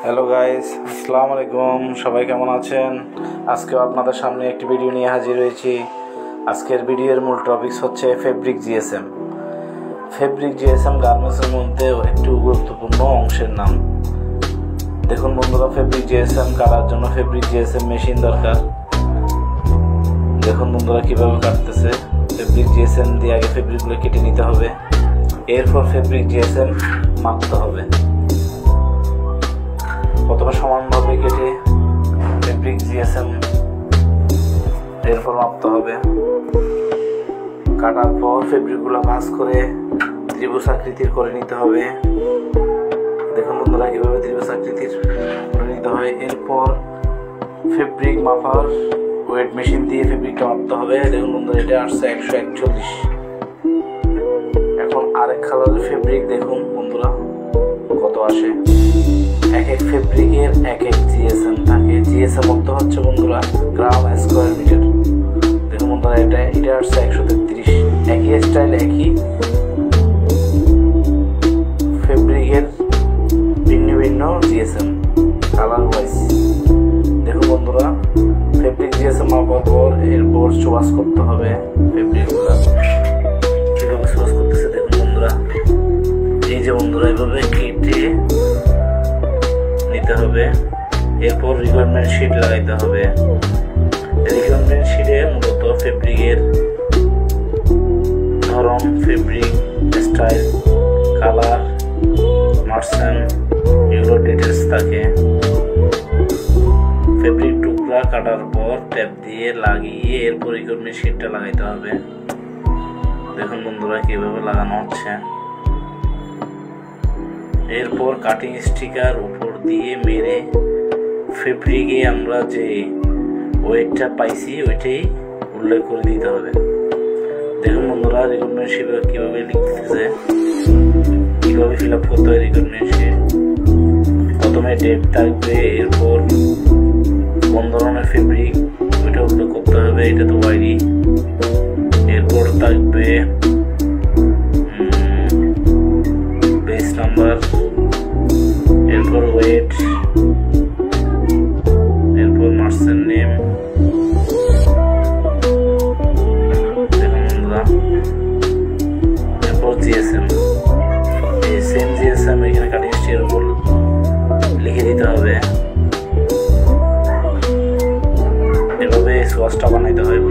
Hello guys, আসসালামু আলাইকুম। সবাই কেমন আছেন? আজকেও আপনাদের সামনে একটি ভিডিও নিয়ে হাজির হয়েছি। আজকের ভিডিওর মূল টপিকস হচ্ছে ফেব্রিক জিএসএম। ফেব্রিক জিএসএম গার্মেন্টসের মধ্যে একটি গুরুত্বপূর্ণ অংশের নাম। দেখুন বন্ধুরা, ফেব্রিক জিএসএম কাটার জন্য ফেব্রিক জিএসএম মেশিন দরকার। দেখুন বন্ধুরা কীভাবে কাটতেছে। ফেব্রিক জিএসএম দিয়ে আগে ফেব্রিকগুলো কেটে নিতে হবে, এরপর ফেব্রিক জিএসএম মাপতে হবে। প্রথমে সমানভাবে কেটে ফেব্রিক জিএসএম এরপর মাপতে হবে। কাটার পর ফেব্রিকগুলো ভাঁজ করে ত্রিভুজ আকৃতির করে নিতে হবে। দেখুন বন্ধুরা কীভাবে ত্রিভুজ আকৃতির করে নিতে হয়। এরপর ফেব্রিক মাপার ওয়েট মেশিন দিয়ে ফেব্রিকটা মাপতে হবে। দেখুন বন্ধুরা এটা আসছে 141। এখন আরেক কালারের ফেব্রিক দেখুন বন্ধুরা কত আসে। এক এক ফেব্রিকের এক এক জিএসএম থাকে। জিএসএম অর্থ হচ্ছে বন্ধুরা গ্রাম স্কোয়ার মিটার। দেখুন বন্ধুরা এটা আসছে 133। একই স্টাইল একই ফেব্রিকের ভিন্ন ভিন্ন জিএসএম কালার ওয়াইজ। দেখুন বন্ধুরা ফেব্রিক জিএসএম মাপার পর এরপর চোয়াশ করতে হবে। ফেব্রিকগুলো কীভাবে চোয়াশ করতেছে দেখুন বন্ধুরা। এই যে বন্ধুরা এভাবে কেটে নিতে হবে। এরপর রিকোয়ারমেন্ট শিট লাগাইতে হবে। রিকোয়ারমেন্ট শিটে মূলত ফেব্রিকের ধরন, ফেব্রিক স্টাইল, কালার, মার্সেন এগুলো ডিটেলস থাকে। ফেব্রিক টুকরা কাটার পর ট্যাপ দিয়ে লাগিয়ে এরপর রিকোয়ারমেন্ট শিটটা লাগাইতে হবে। দেখুন বন্ধুরা কিভাবে লাগানো হচ্ছে। এরপর কাটিং স্টিকার উপর দিয়ে মেরে ফেব্রিকে আমরা যে ওয়েটটা পাইছি ওইটাই উল্লেখ করে দিতে হবে। দেখুন বন্ধুরা রিকোয়ারমেন্ট শিট কীভাবে লিখতেছে, কীভাবে ফিল আপ করতে হয় রিকোয়ারমেন্ট শিট। প্রথমে ডেট থাকবে, এরপর কোন ধরনের ফেব্রিক ওইটা উল্লেখ করতে হবে। এটা তো ওয়াইডি। এরপর থাকবে বেস নাম্বার, এরপর ওয়েট, এরপর মার্সেন নেম। দেখুন বন্ধুরা এরপর জিএসএম, এই সেম জিএসএম এখানে কাটিং স্টিকের উপর লিখে দিতে হবে। এভাবে সোয়াসটা বানাইতে হয়।